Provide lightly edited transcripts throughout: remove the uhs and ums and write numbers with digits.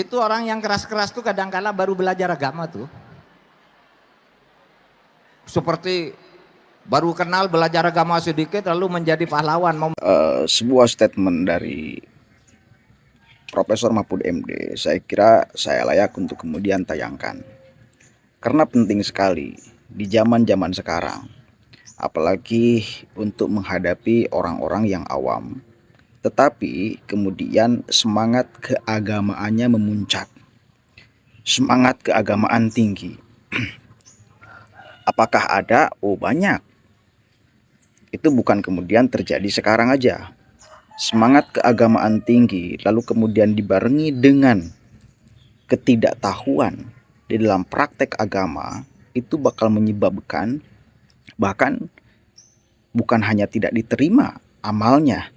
Itu orang yang keras-keras tuh kadang-kala baru belajar agama tuh. Seperti baru kenal belajar agama sedikit lalu menjadi pahlawan. Sebuah statement dari Profesor Mahfud MD, saya kira saya layak untuk kemudian tayangkan. Karena penting sekali di zaman-zaman sekarang, apalagi untuk menghadapi orang-orang yang awam, tetapi kemudian semangat keagamaannya memuncak, semangat keagamaan tinggi. Apakah ada? Oh, banyak. Itu bukan kemudian terjadi sekarang aja. Semangat keagamaan tinggi lalu kemudian dibarengi dengan ketidaktahuan di dalam praktek agama, itu bakal menyebabkan bahkan bukan hanya tidak diterima amalnya,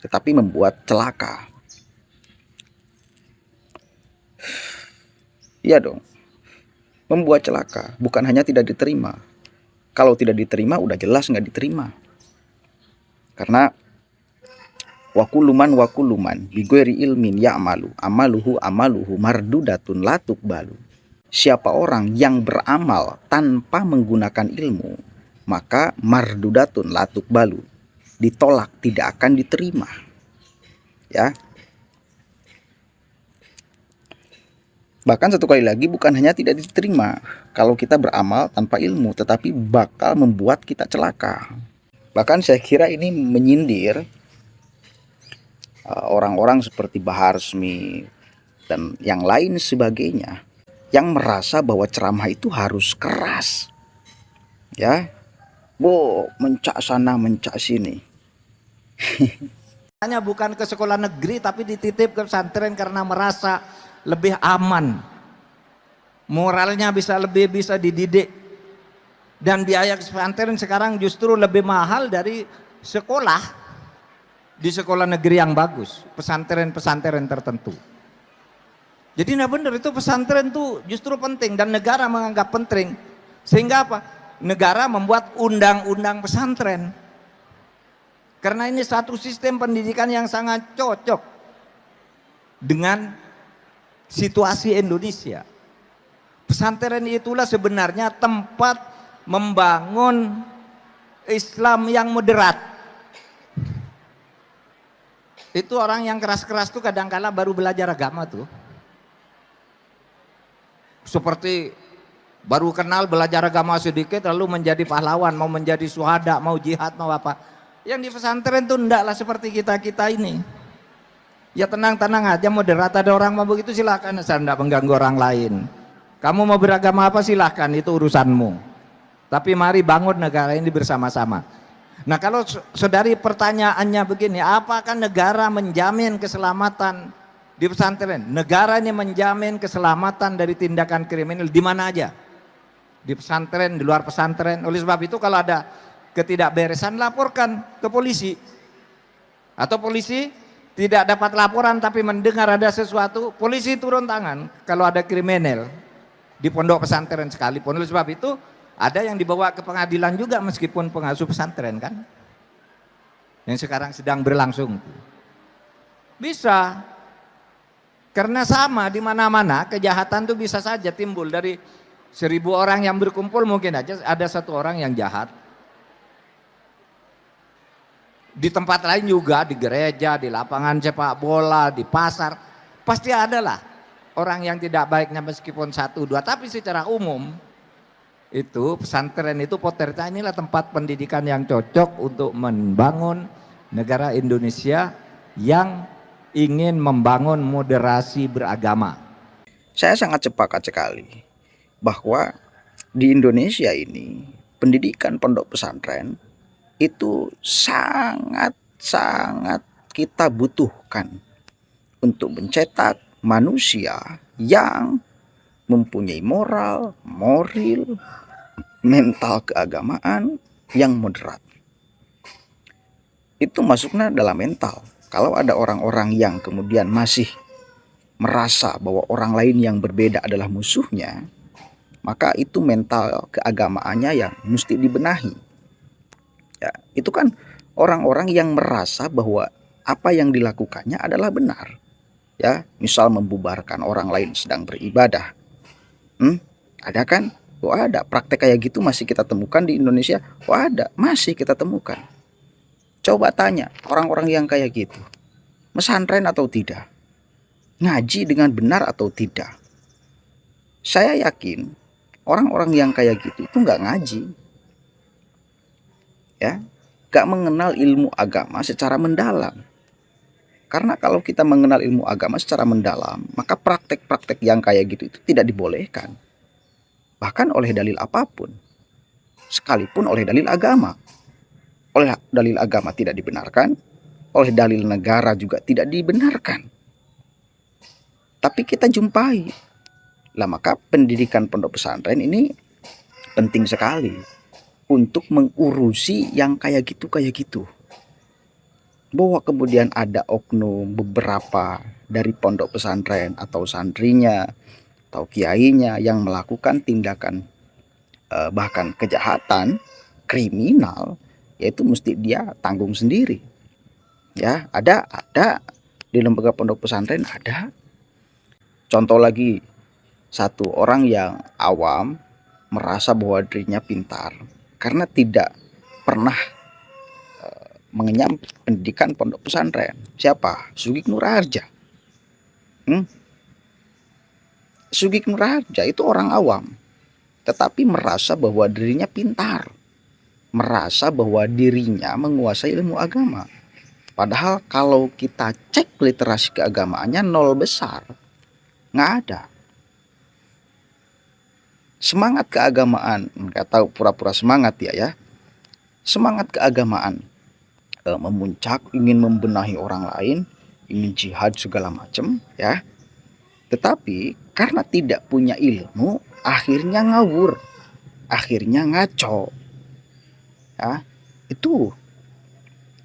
tetapi membuat celaka. Iya dong, membuat celaka, bukan hanya tidak diterima. Kalau tidak diterima udah jelas nggak diterima. Karena wakuluman bighairi ilmin amaluhu mardudatun latuk balu. Siapa orang yang beramal tanpa menggunakan ilmu, maka mardudatun latuk balu, ditolak, tidak akan diterima. Ya. Bahkan satu kali lagi, bukan hanya tidak diterima kalau kita beramal tanpa ilmu, tetapi bakal membuat kita celaka. Bahkan saya kira ini menyindir orang-orang seperti Bahar Smith dan yang lain sebagainya yang merasa bahwa ceramah itu harus keras. Ya. Mencak sana, mencak sini. Hanya bukan ke sekolah negeri tapi dititip ke pesantren karena merasa lebih aman. Moralnya bisa dididik. Dan biaya pesantren sekarang justru lebih mahal dari sekolah di sekolah negeri yang bagus, pesantren-pesantren tertentu. Jadi nah benar itu pesantren itu justru penting dan negara menganggap penting. Sehingga apa? Negara membuat undang-undang pesantren. Karena ini satu sistem pendidikan yang sangat cocok dengan situasi Indonesia. Pesantren itulah sebenarnya tempat membangun Islam yang moderat. Itu orang yang keras-keras tuh kadang-kala baru belajar agama tuh. Seperti baru kenal belajar agama sedikit lalu menjadi pahlawan, mau menjadi syuhada, mau jihad, mau apa. Yang di pesantren tuh ndaklah seperti kita-kita ini. Ya tenang-tenang aja, moderat, ada orang mau begitu silakan, saya enggak mengganggu orang lain. Kamu mau beragama apa silahkan, itu urusanmu. Tapi mari bangun negara ini bersama-sama. Nah kalau saudari pertanyaannya begini, apakah negara menjamin keselamatan di pesantren? Negara ini menjamin keselamatan dari tindakan kriminal di mana aja. Di pesantren, di luar pesantren. Oleh sebab itu kalau ada ketidakberesan laporkan ke polisi. Atau polisi tidak dapat laporan tapi mendengar ada sesuatu, polisi turun tangan kalau ada kriminal di pondok pesantren sekalipun. Oleh sebab itu ada yang dibawa ke pengadilan juga meskipun pengasuh pesantren kan, yang sekarang sedang berlangsung. Bisa, karena sama di mana-mana kejahatan itu bisa saja timbul dari 1000 orang yang berkumpul mungkin aja ada satu orang yang jahat. Di tempat lain juga, di gereja, di lapangan sepak bola, di pasar, pasti ada lah orang yang tidak baiknya meskipun 1, 2, tapi secara umum itu pesantren itu potretnya inilah tempat pendidikan yang cocok untuk membangun negara Indonesia yang ingin membangun moderasi beragama. Saya sangat sepakat sekali bahwa di Indonesia ini pendidikan pondok pesantren itu sangat-sangat kita butuhkan untuk mencetak manusia yang mempunyai moral, mental keagamaan yang moderat. Itu masuknya dalam mental. Kalau ada orang-orang yang kemudian masih merasa bahwa orang lain yang berbeda adalah musuhnya, maka itu mental keagamaannya yang mesti dibenahi. Ya, itu kan orang-orang yang merasa bahwa apa yang dilakukannya adalah benar. Ya, misal membubarkan orang lain sedang beribadah. Ada kan? Oh ada, praktek kayak gitu masih kita temukan di Indonesia. Oh ada, masih kita temukan. Coba tanya orang-orang yang kayak gitu, pesantren atau tidak? Ngaji dengan benar atau tidak? Saya yakin orang-orang yang kayak gitu itu nggak ngaji, ya, nggak mengenal ilmu agama secara mendalam. Karena kalau kita mengenal ilmu agama secara mendalam, maka praktek-praktek yang kayak gitu itu tidak dibolehkan. Bahkan oleh dalil apapun, sekalipun oleh dalil agama. Oleh dalil agama tidak dibenarkan, oleh dalil negara juga tidak dibenarkan. Tapi kita jumpai. Lah maka pendidikan pondok pesantren ini penting sekali untuk mengurusi yang kayak gitu. Bahwa kemudian ada oknum beberapa dari pondok pesantren atau santrinya atau kiainya yang melakukan tindakan bahkan kejahatan kriminal, yaitu mesti dia tanggung sendiri. Ya, ada di lembaga pondok pesantren ada. Contoh lagi, satu orang yang awam merasa bahwa dirinya pintar karena tidak pernah mengenyam pendidikan pondok pesantren. Siapa? Sugik Nurharja. Sugik Nurharja itu orang awam, tetapi merasa bahwa dirinya pintar, merasa bahwa dirinya menguasai ilmu agama. Padahal kalau kita cek literasi keagamaannya nol besar, nggak ada. Semangat keagamaan, nggak tahu pura-pura semangat ya. Semangat keagamaan memuncak, ingin membenahi orang lain, ingin jihad segala macam ya. Tetapi karena tidak punya ilmu, akhirnya ngawur, akhirnya ngaco. Ya, itu.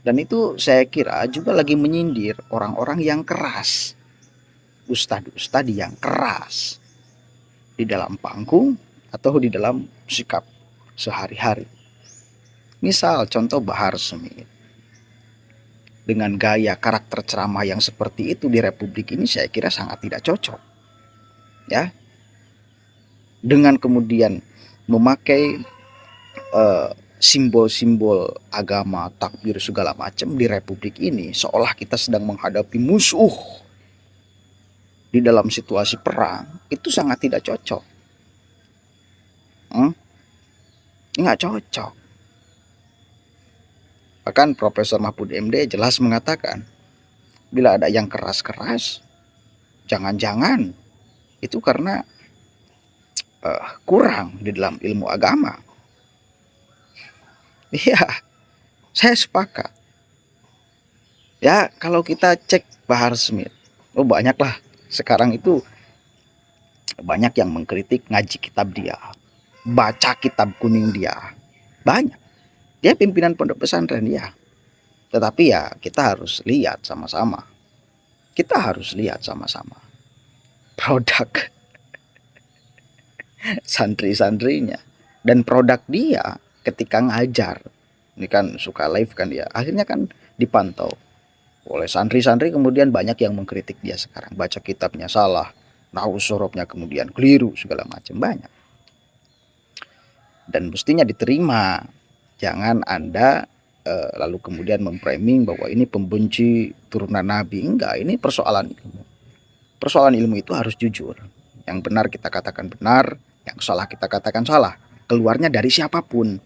Dan itu saya kira juga lagi menyindir orang-orang yang keras. Ustadz yang keras di dalam panggung atau di dalam sikap sehari-hari. Misal contoh Bahar Smith. Dengan gaya karakter ceramah yang seperti itu di Republik ini saya kira sangat tidak cocok. Ya. Dengan kemudian memakai simbol-simbol agama, takbir segala macam di Republik ini seolah kita sedang menghadapi musuh di dalam situasi perang, itu sangat tidak cocok. Nggak cocok. Bahkan Profesor Mahfud MD jelas mengatakan, bila ada yang keras-keras, jangan-jangan itu karena kurang di dalam ilmu agama. Iya, saya sepakat. Ya, kalau kita cek Bahar Smith, banyaklah sekarang itu banyak yang mengkritik ngaji kitab dia, baca kitab kuning dia, banyak. Dia pimpinan pondok pesantren ya. Tetapi ya kita harus lihat sama-sama. Kita harus lihat sama-sama produk santri-santrinya dan produk dia ketika ngajar. Ini kan suka live kan dia. Akhirnya kan dipantau oleh santri-santri, kemudian banyak yang mengkritik dia sekarang. Baca kitabnya salah, nahwu sorobnya kemudian keliru segala macam, banyak. Dan mestinya diterima. Jangan Anda lalu kemudian memframing bahwa ini pembenci turunan Nabi. Enggak, ini persoalan ilmu. Persoalan ilmu itu harus jujur. Yang benar kita katakan benar, yang salah kita katakan salah. Keluarnya dari siapapun.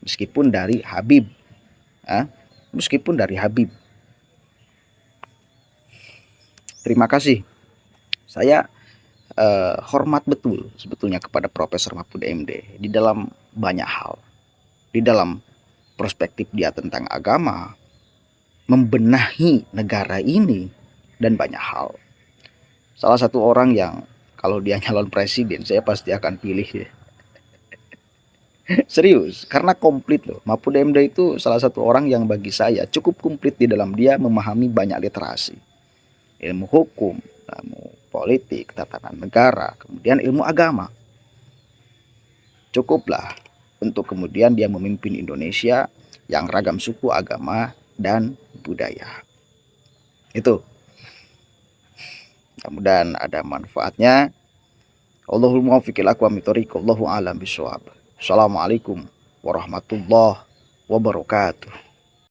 Meskipun dari Habib. Meskipun dari Habib. Terima kasih. Saya hormat betul sebetulnya kepada Profesor Mahfud MD di dalam banyak hal. Di dalam perspektif dia tentang agama, membenahi negara ini, dan banyak hal. Salah satu orang yang kalau dia nyalon presiden, saya pasti akan pilih. Serius, karena komplit loh. Mahfud MD itu salah satu orang yang bagi saya cukup komplit di dalam dia memahami banyak literasi. Ilmu hukum, ilmu politik, tatanan negara, kemudian ilmu agama. Cukuplah untuk kemudian dia memimpin Indonesia yang ragam suku, agama, dan budaya. Itu. Mudah-mudahan ada manfaatnya. Allahul muwaffiq ila aqwamit thoriq. Wallahu a'lam bishawab. Assalamualaikum warahmatullahi wabarakatuh.